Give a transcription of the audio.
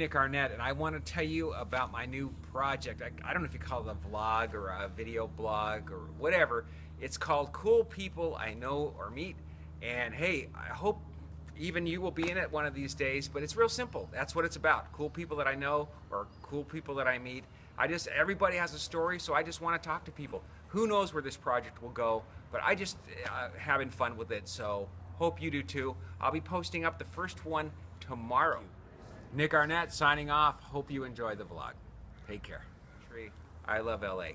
Nick Arnett, and I want to tell you about my new project. I don't know if you call it a vlog or a video blog or whatever. It's called Cool People I Know or Meet. And hey, I hope even you will be in it one of these days, but it's real simple. That's what it's about. Cool people that I know or cool people that I meet. Everybody has a story, so I just want to talk to people. Who knows where this project will go, but I just having fun with it, so hope you do too. I'll be posting up the first one tomorrow. Nick Arnett signing off. Hope you enjoy the vlog. Take care. I love LA.